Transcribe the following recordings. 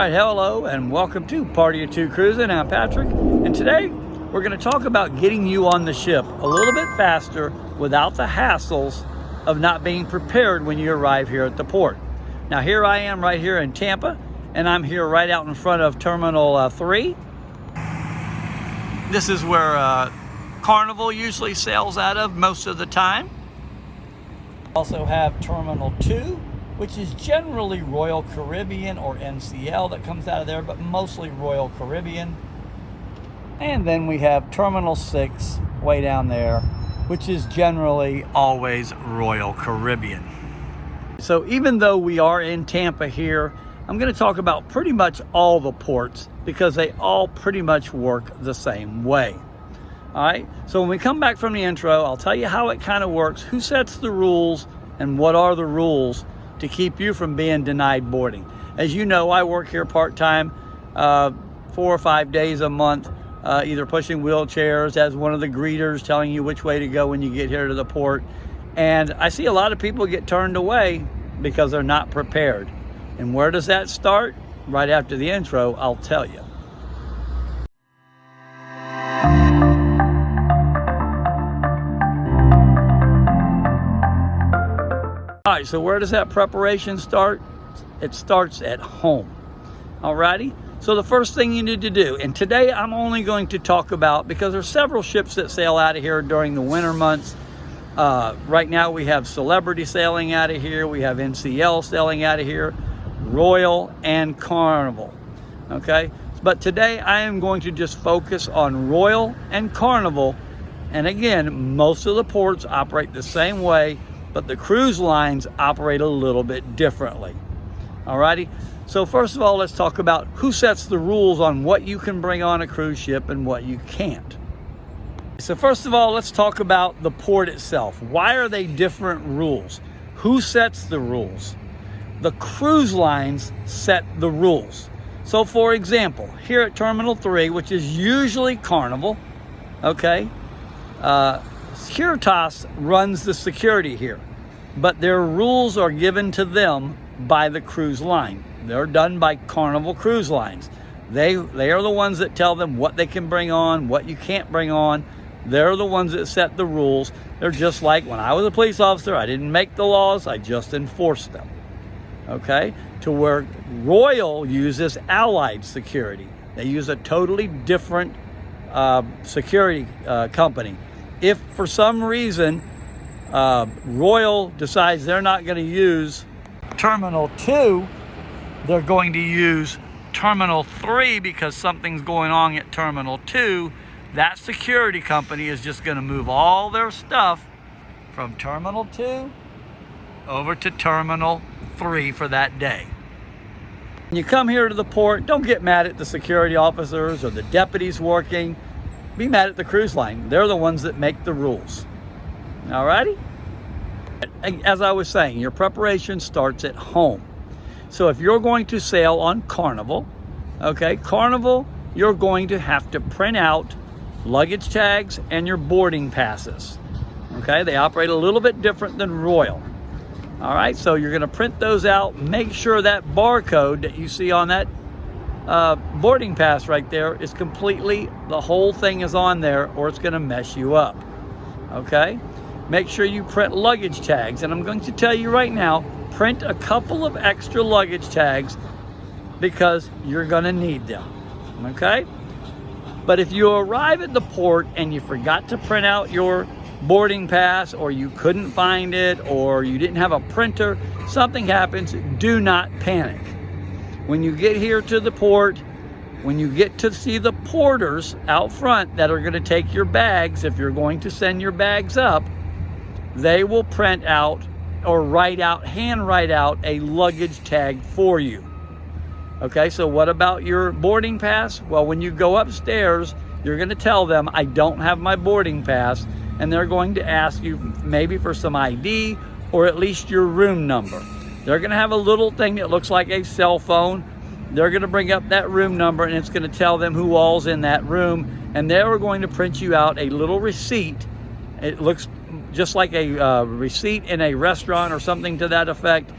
All right, hello and welcome to Party of Two Cruising. I'm Patrick, and today we're going to talk about getting you on the ship a little bit faster without the hassles of not being prepared when you arrive here at the port. Now here I am right here in Tampa, and I'm here right out in front of Terminal 3. This is where Carnival usually sails out of most of the time. Also have Terminal 2, which is generally Royal Caribbean or NCL that comes out of there, but mostly Royal Caribbean. And then we have Terminal 6 way down there, which is generally always Royal Caribbean. So even though we are in Tampa here, I'm going to talk about pretty much all the ports because they all pretty much work the same way. All right, so when we come back from the intro, I'll tell you how it kind of works, who sets the rules, and what are the rules to keep you from being denied boarding. As you know, I work here part-time, 4 or 5 days a month, either pushing wheelchairs as one of the greeters, telling you which way to go when you get here to the port. And I see a lot of people get turned away because they're not prepared. And where does that start? Right after the intro, I'll tell you. All right, so where does that preparation start? It starts at home. Alrighty, so the first thing you need to do, and today I'm only going to talk about, because there's several ships that sail out of here during the winter months. Right now we have Celebrity sailing out of here, we have NCL sailing out of here, Royal and Carnival. Okay, but today I am going to just focus on Royal and Carnival. And again, most of the ports operate the same way, but the cruise lines operate a little bit differently. Alrighty, so first of all, let's talk about who sets the rules on what you can bring on a cruise ship and what you can't. So first of all, let's talk about the port itself. Why are they different rules? Who sets the rules? The cruise lines set the rules. So for example, here at Terminal 3, which is usually Carnival, okay, Securitas runs the security here, but their rules are given to them by the cruise line. They're done by Carnival Cruise Lines. They are the ones that tell them what they can bring on, what you can't bring on. They're the ones that set the rules. They're just like when I was a police officer, I didn't make the laws, I just enforced them. Okay, to where Royal uses allied security. They use a totally different security company. If for some reason Royal decides they're not going to use Terminal 2, they're going to use Terminal 3 because something's going on at Terminal 2, that security company is just going to move all their stuff from Terminal 2 over to Terminal 3 for that day. When you come here to the port, don't get mad at the security officers or the deputies working. Be mad at the cruise line. They're the ones that make the rules. Alrighty? As I was saying, your preparation starts at home. So if you're going to sail on Carnival, okay, Carnival, you're going to have to print out luggage tags and your boarding passes. Okay, they operate a little bit different than Royal. All right, so you're going to print those out. Make sure that barcode that you see on that boarding pass right there is completely, the whole thing is on there, or it's going to mess you up. Okay, make sure you print luggage tags, and I'm going to tell you right now, print a couple of extra luggage tags because you're going to need them. Okay, but if you arrive at the port and you forgot to print out your boarding pass, or you couldn't find it, or you didn't have a printer, something happens, do not panic. When you get here to the port, when you get to see the porters out front that are going to take your bags, if you're going to send your bags up, they will print out or hand write out a luggage tag for you. Okay, so what about your boarding pass? Well, when you go upstairs, you're going to tell them, I don't have my boarding pass, and they're going to ask you maybe for some ID or at least your room number. They're going to have a little thing that looks like a cell phone. They're going to bring up that room number, and it's going to tell them who all's in that room, and they're going to print you out a little receipt. It looks just like a receipt in a restaurant or something to that effect,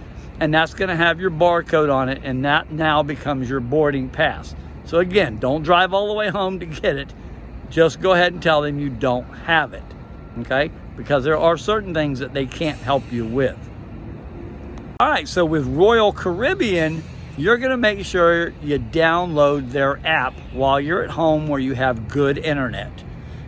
and that's going to have your barcode on it, and that now becomes your boarding pass. So again, don't drive all the way home to get it. Just go ahead and tell them you don't have it, okay? Because there are certain things that they can't help you with. All right, so with Royal Caribbean, you're going to make sure you download their app while you're at home where you have good internet,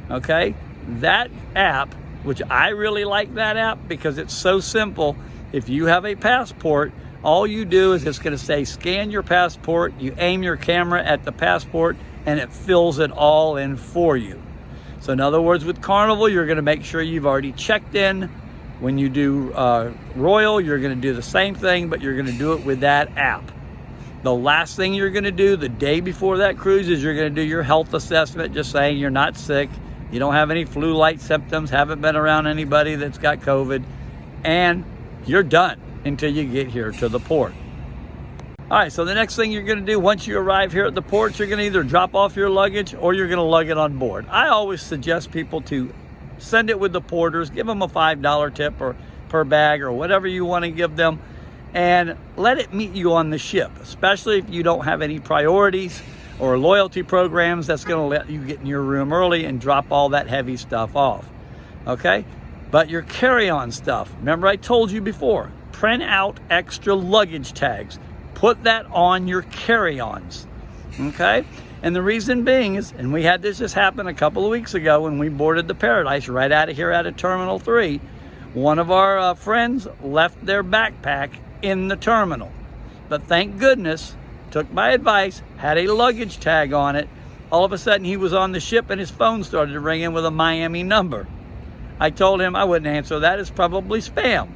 okay? That app, which I really like that app because it's so simple. If you have a passport, all you do is it's going to say scan your passport, you aim your camera at the passport, and it fills it all in for you. So in other words, with Carnival, you're going to make sure you've already checked in. When you do Royal, you're going to do the same thing, but you're going to do it with that app. The last thing you're going to do the day before that cruise is you're going to do your health assessment, just saying you're not sick, you don't have any flu-like symptoms, haven't been around anybody that's got COVID, and you're done until you get here to the port. All right, so the next thing you're going to do once you arrive here at the port, you're going to either drop off your luggage or you're going to lug it on board. I always suggest people to send it with the porters, give them a $5 tip or per bag or whatever you want to give them, and let it meet you on the ship, especially if you don't have any priorities or loyalty programs that's going to let you get in your room early and drop all that heavy stuff off, okay? But your carry-on stuff, remember I told you before, print out extra luggage tags. Put that on your carry-ons, okay? And the reason being is, and we had this just happen a couple of weeks ago when we boarded the Paradise right out of here out of Terminal 3. One of our friends left their backpack in the terminal. But thank goodness, took my advice, had a luggage tag on it. All of a sudden he was on the ship and his phone started ringing with a Miami number. I told him I wouldn't answer that, it's probably spam.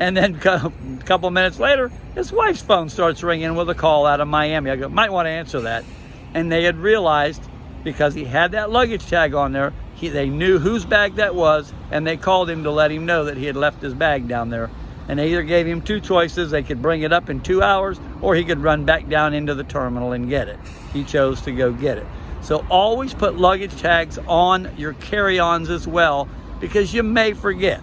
And then a couple minutes later, his wife's phone starts ringing with a call out of Miami. I go, might want to answer that. And they had realized, because he had that luggage tag on there, they knew whose bag that was, and they called him to let him know that he had left his bag down there. And they either gave him two choices. They could bring it up in 2 hours, or he could run back down into the terminal and get it. He chose to go get it. So always put luggage tags on your carry-ons as well, because you may forget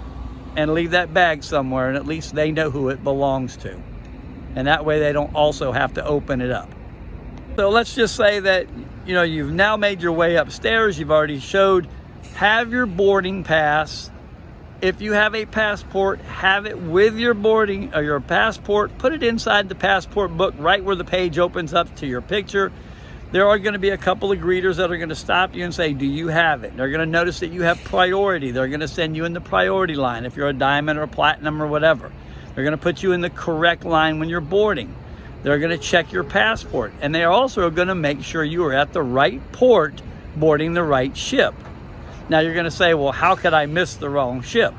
and leave that bag somewhere, and at least they know who it belongs to. And that way they don't also have to open it up. So let's just say that, you know, you've now made your way upstairs. You've already showed, have your boarding pass. If you have a passport, have it with your boarding or your passport. Put it inside the passport book right where the page opens up to your picture. There are going to be a couple of greeters that are going to stop you and say, do you have it? They're going to notice that you have priority. They're going to send you in the priority line if you're a diamond or a platinum or whatever. They're going to put you in the correct line when you're boarding. They're going to check your passport. And they are also going to make sure you are at the right port boarding the right ship. Now you're going to say, well, how could I miss the wrong ship?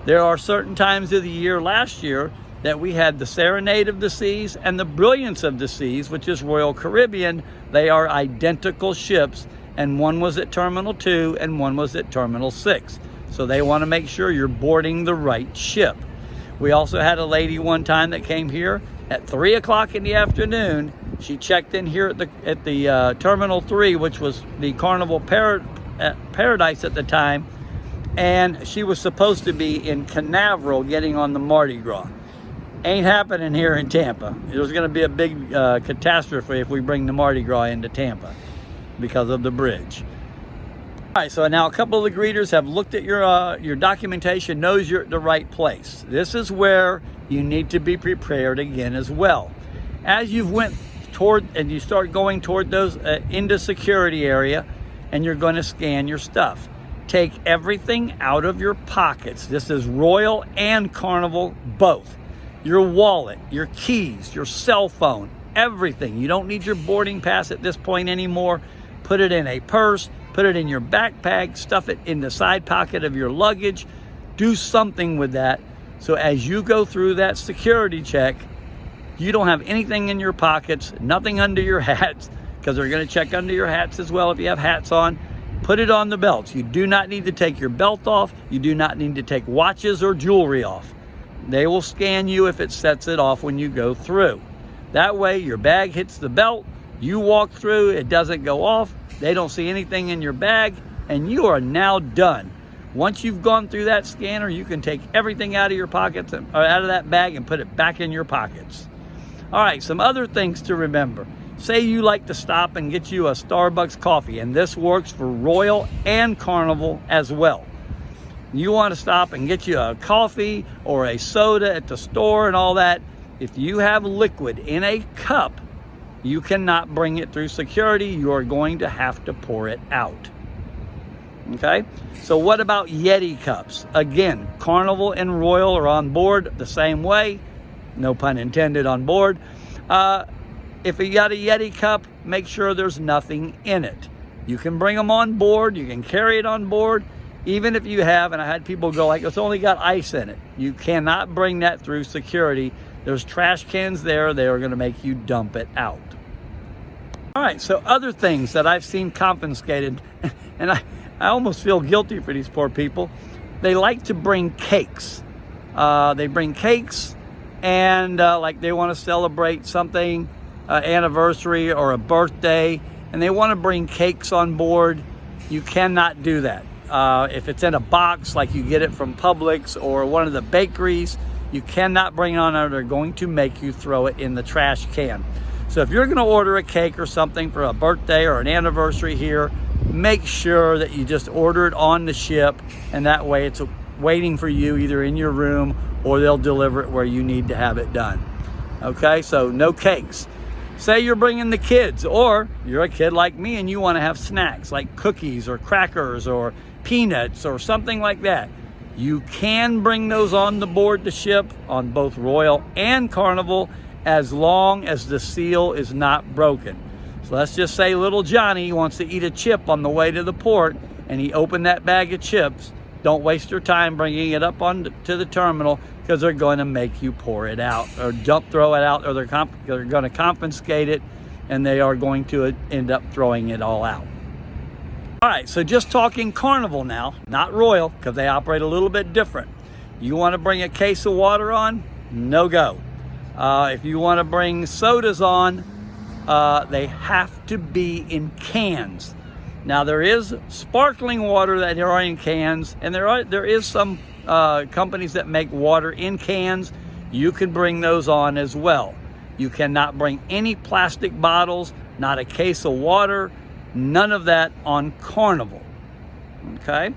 There are certain times of the year, last year, that we had the Serenade of the Seas and the Brilliance of the Seas, which is Royal Caribbean. They are identical ships, and one was at Terminal 2 and one was at Terminal 6. So they want to make sure you're boarding the right ship. We also had a lady one time that came here at 3 o'clock in the afternoon. She checked in here at the Terminal 3, which was the Carnival Paradise at the time, and she was supposed to be in Carnival getting on the Mardi Gras. Ain't happening here in Tampa. There's going to be a big catastrophe if we bring the Mardi Gras into Tampa because of the bridge. All right, so now a couple of the greeters have looked at your documentation, knows you're at the right place. This is where you need to be prepared again as well. As you've went toward and you start going toward those into security area, and you're going to scan your stuff. Take everything out of your pockets. This is Royal and Carnival both. Your wallet, your keys, your cell phone, everything. You don't need your boarding pass at this point anymore. Put it in a purse, put it in your backpack, stuff it in the side pocket of your luggage. Do something with that so as you go through that security check, you don't have anything in your pockets, nothing under your hats, because they're going to check under your hats as well if you have hats on. Put it on the belts. You do not need to take your belt off. You do not need to take watches or jewelry off. They will scan you if it sets it off when you go through. That way your bag hits the belt, you walk through, it doesn't go off, they don't see anything in your bag, and you are now done. Once you've gone through that scanner, you can take everything out of your pockets, or out of that bag, and put it back in your pockets. All right, some other things to remember. Say you like to stop and get you a Starbucks coffee, and this works for Royal and Carnival as well. You want to stop and get you a coffee or a soda at the store and all that. If you have liquid in a cup, you cannot bring it through security. You are going to have to pour it out. Okay, so what about Yeti cups? Again, Carnival and Royal are on board the same way. No pun intended on board. If you got a Yeti cup, make sure there's nothing in it. You can bring them on board. You can carry it on board. Even if you have, and I had people go like, it's only got ice in it. You cannot bring that through security. There's trash cans there. They are going to make you dump it out. All right, so other things that I've seen confiscated, and I almost feel guilty for these poor people. They like to bring cakes. They bring cakes, and like they want to celebrate something, anniversary or a birthday, and they want to bring cakes on board. You cannot do that. If it's in a box, like you get it from Publix or one of the bakeries, you cannot bring it on, or they're going to make you throw it in the trash can. So if you're going to order a cake or something for a birthday or an anniversary here, make sure that you just order it on the ship, and that way it's waiting for you either in your room or they'll deliver it where you need to have it done. Okay, so no cakes. Say you're bringing the kids, or you're a kid like me and you want to have snacks like cookies or crackers or peanuts or something like that. You can bring those on the board the ship on both Royal and Carnival, as long as the seal is not broken. So let's just say little Johnny wants to eat a chip on the way to the port, and he opened that bag of chips. Don't waste your time bringing it up on to the terminal, because they're going to make you pour it out or throw it out, or they're going to confiscate it, and they are going to end up throwing it all out. All right, so just talking Carnival now, not Royal, because they operate a little bit different. You want to bring a case of water on? No go. If you want to bring sodas on, they have to be in cans. Now there is sparkling water that are in cans, and there is some companies that make water in cans. You can bring those on as well. You cannot bring any plastic bottles, not a case of water, none of that on Carnival. Okay,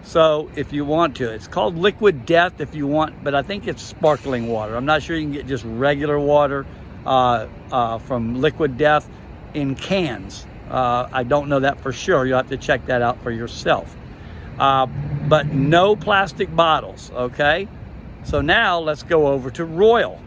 so if you want to, it's called Liquid Death if you want, but I think it's sparkling water. I'm not sure you can get just regular water from Liquid Death in cans. I don't know that for sure. You'll have to check that out for yourself. But no plastic bottles, okay? So now let's go over to Royal.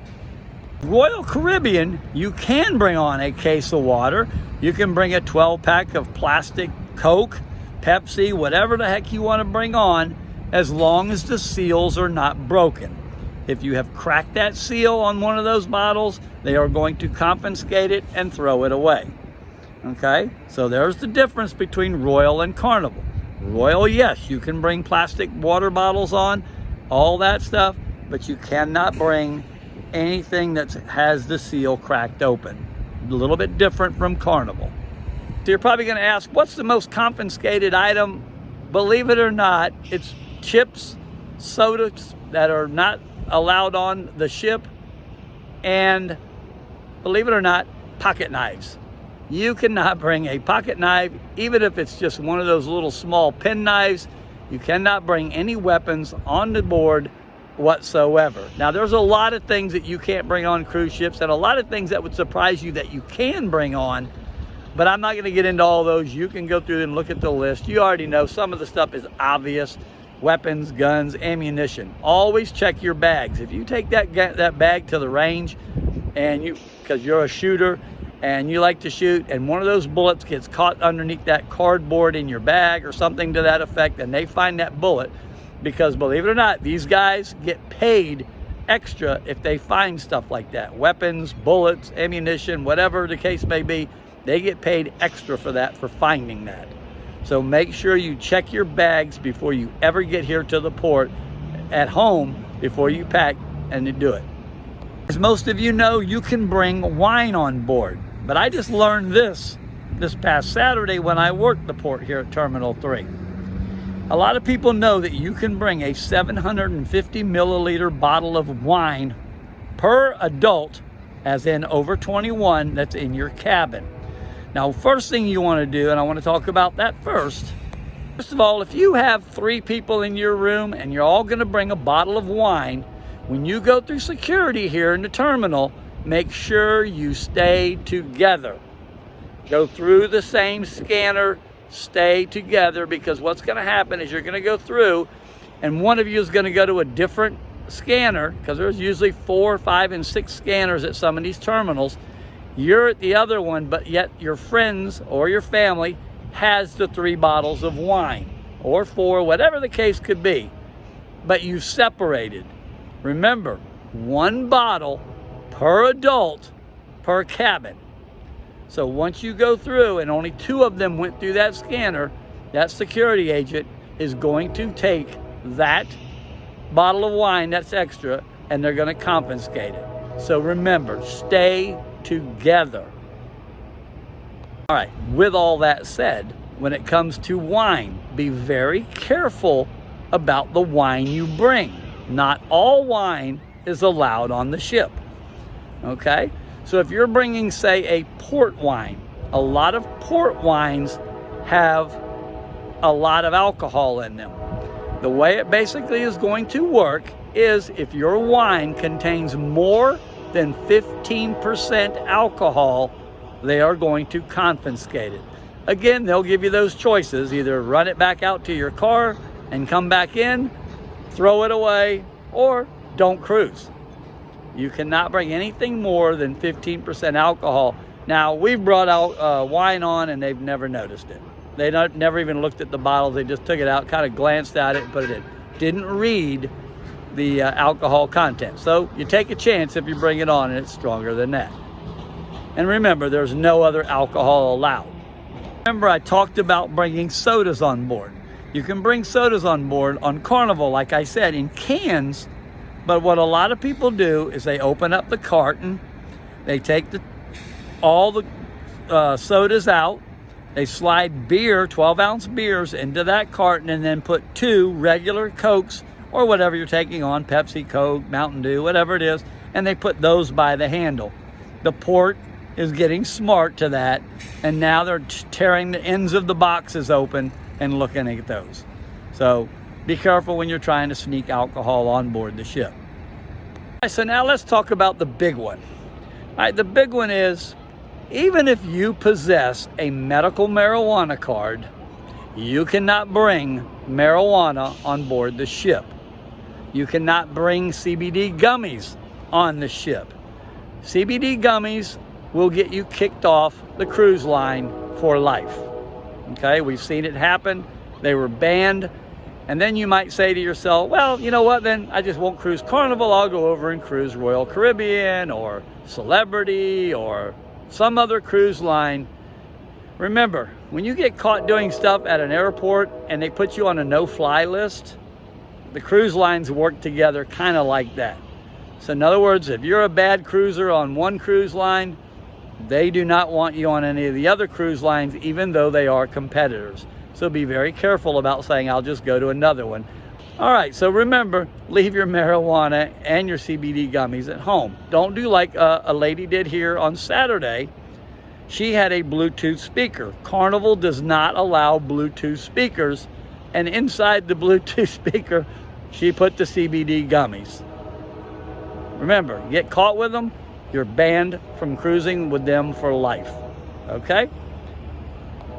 Royal Caribbean, you can bring on a case of water. You can bring a 12-pack of plastic Coke, Pepsi, whatever the heck you want to bring on, as long as the seals are not broken. If you have cracked that seal on one of those bottles, they are going to confiscate it and throw it away. Okay, so there's the difference between Royal and Carnival. Royal, yes, you can bring plastic water bottles on, all that stuff, but you cannot bring anything that has the seal cracked open. A little bit different from Carnival. So you're probably going to ask, what's the most confiscated item? Believe it or not, it's chips, sodas that are not allowed on the ship, and believe it or not, pocket knives. You cannot bring a pocket knife, even if it's just one of those little small pen knives. You cannot bring any weapons on the board whatsoever. Now, there's a lot of things that you can't bring on cruise ships, and a lot of things that would surprise you that you can bring on, but I'm not going to get into all those. You can go through and look at the list. You already know some of the stuff is obvious. Weapons, guns, ammunition. Always check your bags. If you take that bag to the range, and because you're a shooter and you like to shoot, and one of those bullets gets caught underneath that cardboard in your bag or something to that effect, and they find that bullet, because believe it or not, these guys get paid extra if they find stuff like that. Weapons, bullets, ammunition, whatever the case may be, they get paid extra for that, for finding that. So make sure you check your bags before you ever get here to the port, at home, before you pack and you do it. As most of you know, you can bring wine on board. But I just learned this past Saturday when I worked the port here at Terminal 3. A lot of people know that you can bring a 750 milliliter bottle of wine per adult, as in over 21, that's in your cabin. Now, first thing you want to do, and I want to talk about that first of all, if you have 3 people in your room and you're all going to bring a bottle of wine, when you go through security here in the terminal, make sure you stay together. Go through the same scanner, stay together, because what's going to happen is you're going to go through and one of you is going to go to a different scanner, because there's usually 4, 5, and 6 scanners at some of these terminals. You're at the other one, but yet your friends or your family has the 3 bottles of wine, or 4, whatever the case could be, but you've separated. Remember, 1 bottle per adult per cabin. So once you go through and only 2 of them went through that scanner, that security agent is going to take that bottle of wine that's extra and they're going to confiscate it. So remember, stay together. All right, with all that said, when it comes to wine, be very careful about the wine you bring. Not all wine is allowed on the ship, okay? So if you're bringing, say, a port wine, a lot of port wines have a lot of alcohol in them. The way it basically is going to work is if your wine contains more than 15% alcohol, they are going to confiscate it. Again, they'll give you those choices. Either run it back out to your car and come back in, throw it away, or don't cruise. You cannot bring anything more than 15% alcohol. Now, we've brought out wine on and they've never noticed it. They never even looked at the bottles. They just took it out, kind of glanced at it, put it in. Didn't read the alcohol content. So you take a chance if you bring it on and it's stronger than that. And remember, there's no other alcohol allowed. Remember, I talked about bringing sodas on board. You can bring sodas on board on Carnival, like I said, in cans. But what a lot of people do is they open up the carton, they take all the sodas out, they slide beer, 12-ounce beers into that carton, and then put 2 regular Cokes or whatever you're taking on, Pepsi, Coke, Mountain Dew, whatever it is, and they put those by the handle. The port is getting smart to that, and now they're tearing the ends of the boxes open and looking at those. So be careful when you're trying to sneak alcohol on board the ship. All right, so now let's talk about the big one. All right, the big one is, even if you possess a medical marijuana card, you cannot bring marijuana on board the ship. You cannot bring CBD gummies on the ship. CBD gummies will get you kicked off the cruise line for life. Okay, we've seen it happen. They were banned. And then you might say to yourself, well, you know what, then I just won't cruise Carnival. I'll go over and cruise Royal Caribbean or Celebrity or some other cruise line. Remember, when you get caught doing stuff at an airport and they put you on a no-fly list, the cruise lines work together kind of like that. So in other words, if you're a bad cruiser on one cruise line, they do not want you on any of the other cruise lines, even though they are competitors. So be very careful about saying, I'll just go to another one. All right, so remember, leave your marijuana and your CBD gummies at home. Don't do like a lady did here on Saturday. She had a Bluetooth speaker. Carnival does not allow Bluetooth speakers. And inside the Bluetooth speaker, she put the CBD gummies. Remember, you get caught with them, you're banned from cruising with them for life. Okay?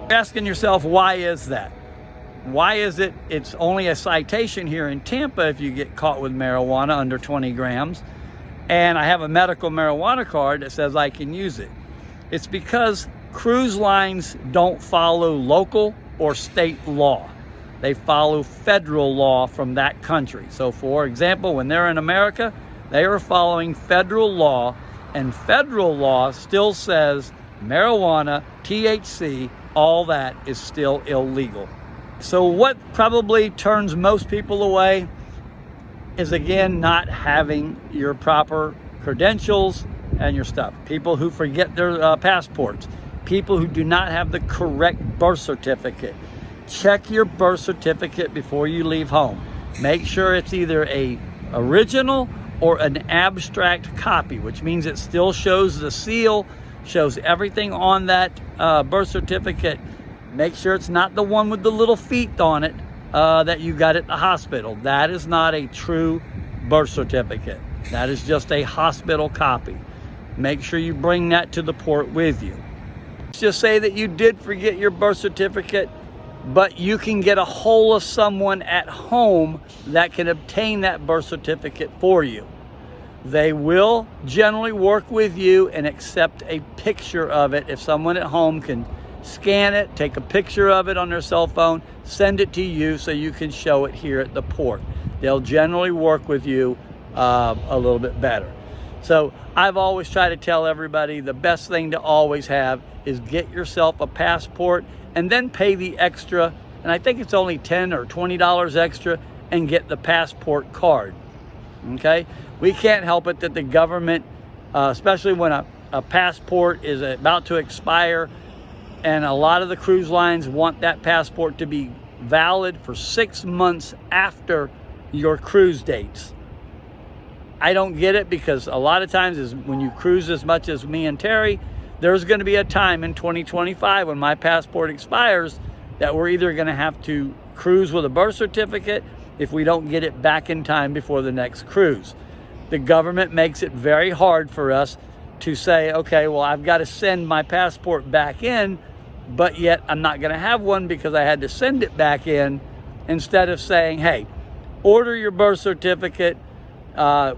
You're asking yourself, why is that? Why is it it's only a citation here in Tampa if you get caught with marijuana under 20 grams, and I have a medical marijuana card that says I can use it? It's because cruise lines don't follow local or state law. They follow federal law from that country. So for example, when they're in America, they are following federal law, and federal law still says marijuana, THC, all that is still illegal. So what probably turns most people away is, again, not having your proper credentials and your stuff. People who forget their passports, people who do not have the correct birth certificate. check your birth certificate before you leave home. Make sure it's either a original or an abstract copy, which means it still shows the seal, shows everything on that birth certificate. Make sure it's not the one with the little feet on it that you got at the hospital. That is not a true birth certificate. That is just a hospital copy. Make sure you bring that to the port with you. Let's just say that you did forget your birth certificate, but you can get a hold of someone at home that can obtain that birth certificate for you. They will generally work with you and accept a picture of it. If someone at home can scan it, take a picture of it on their cell phone, send it to you so you can show it here at the port. They'll generally work with you a little bit better. So I've always tried to tell everybody the best thing to always have is get yourself a passport and then pay the extra, and I think it's only $10 or $20 extra, and get the passport card. Okay? We can't help it that the government, especially when a passport is about to expire, and a lot of the cruise lines want that passport to be valid for 6 months after your cruise dates. I don't get it, because a lot of times is when you cruise as much as me and Terry, there's going to be a time in 2025 when my passport expires that we're either going to have to cruise with a birth certificate if we don't get it back in time before the next cruise. The government makes it very hard for us to say, okay, well, I've got to send my passport back in, but yet I'm not going to have one because I had to send it back in, instead of saying, hey, order your birth certificate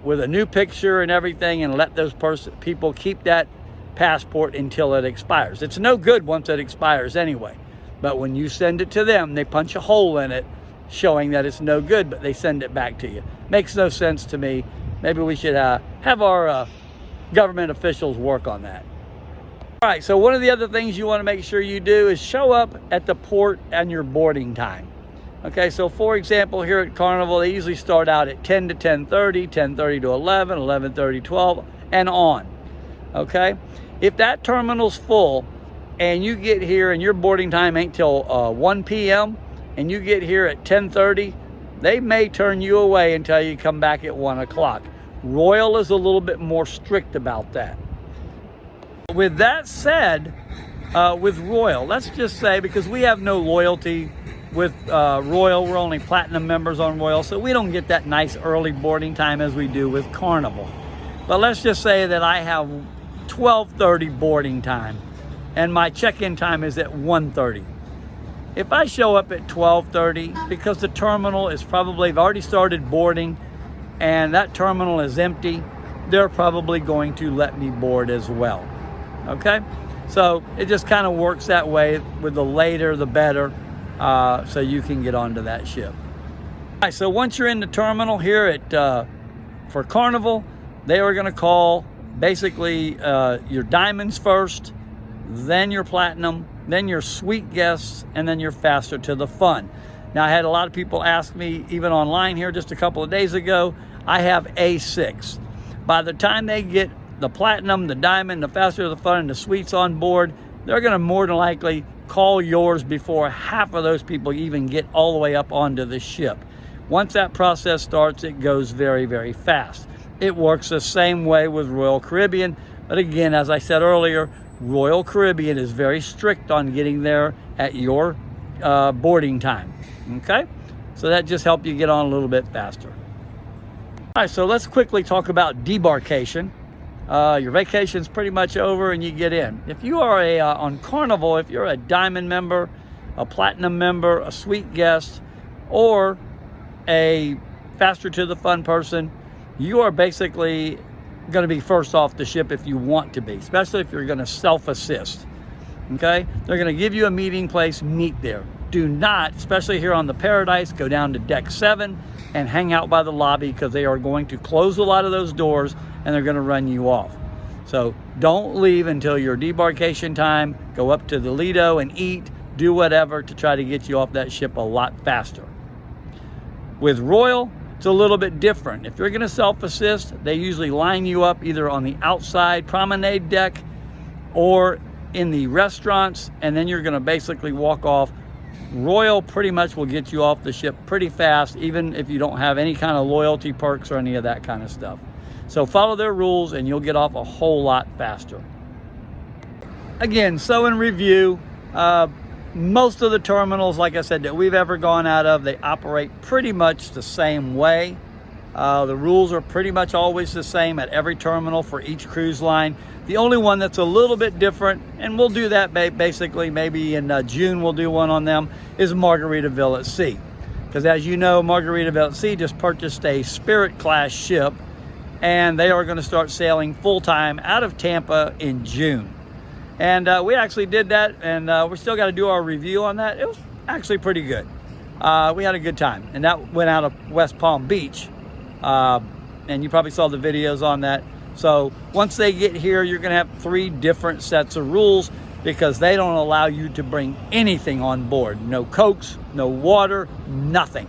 with a new picture and everything, and let those people keep that passport until it expires. It's no good once it expires anyway. But when you send it to them, they punch a hole in it showing that it's no good, but they send it back to you. Makes no sense to me. Maybe we should have our government officials work on that. All right, so one of the other things you want to make sure you do is show up at the port on your boarding time. Okay, so for example, here at Carnival, they usually start out at 10 to 10:30, 10:30 to 11, 11:30, 12, and on. Okay, if that terminal's full and you get here and your boarding time ain't till 1 p.m. and you get here at 10:30, they may turn you away until you come back at 1 o'clock. Royal is a little bit more strict about that. With that said, with Royal, let's just say, because we have no loyalty with Royal, we're only platinum members on Royal, so we don't get that nice early boarding time as we do with Carnival. But let's just say that I have 12:30 boarding time and my check-in time is at 1:30. If I show up at 12:30, because the terminal is probably, I've already started boarding and that terminal is empty, they're probably going to let me board as well. Okay, so it just kind of works that way. With the later the better, so you can get onto that ship. All right, so once you're in the terminal here at for Carnival, they are going to call basically your diamonds first, then your platinum, then your suite guests, and then your faster to the fun. Now, I had a lot of people ask me, even online here just a couple of days ago, I have A6. By the time they get the platinum, the diamond, the faster to the fun, and the suites on board, they're going to more than likely call yours before half of those people even get all the way up onto the ship. Once that process starts, it goes very, very fast. It works the same way with Royal Caribbean, but again, as I said earlier, Royal Caribbean is very strict on getting there at your boarding time. Okay, so that just helps you get on a little bit faster. All right, so let's quickly talk about debarkation. Your vacation's pretty much over and you get in. If you are on Carnival, if you're a diamond member, a platinum member, a suite guest, or a faster to the fun person, you are basically going to be first off the ship if you want to be, especially if you're going to self-assist. Okay, they're going to give you a meeting place, meet there. Do not, especially here on the Paradise, go down to deck 7 and hang out by the lobby, because they are going to close a lot of those doors and they're going to run you off. So don't leave until your debarkation time. Go up to the Lido and eat, do whatever to try to get you off that ship a lot faster. With Royal, it's a little bit different. If you're going to self-assist, they usually line you up either on the outside promenade deck or in the restaurants, and then you're going to basically walk off Royal pretty much will get you off the ship pretty fast, even if you don't have any kind of loyalty perks or any of that kind of stuff. So follow their rules and you'll get off a whole lot faster. Again, so in review, most of the terminals, like I said, that we've ever gone out of, they operate pretty much the same way. The rules are pretty much always the same at every terminal for each cruise line. The only one that's a little bit different, and we'll do that basically maybe in June, we'll do one on them, is Margaritaville at Sea. Because as you know, Margaritaville at Sea just purchased a Spirit class ship, and they are going to start sailing full-time out of Tampa in June. And we actually did that, and we still got to do our review on that. It was actually pretty good. We had a good time, and that went out of West Palm Beach. And you probably saw the videos on that. So once they get here, you're going to have 3 different sets of rules, because they don't allow you to bring anything on board. No Cokes, no water, nothing.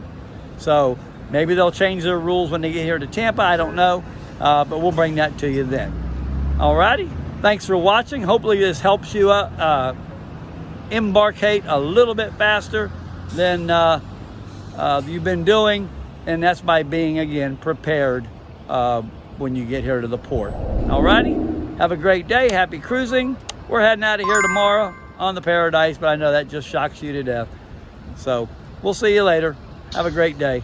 So maybe they'll change their rules when they get here to Tampa. I don't know, but we'll bring that to you then. Alrighty, thanks for watching. Hopefully this helps you embarkate a little bit faster than you've been doing. And that's by being, again, prepared when you get here to the port. Alrighty, have a great day. Happy cruising. We're heading out of here tomorrow on the Paradise, but I know that just shocks you to death. So we'll see you later. Have a great day.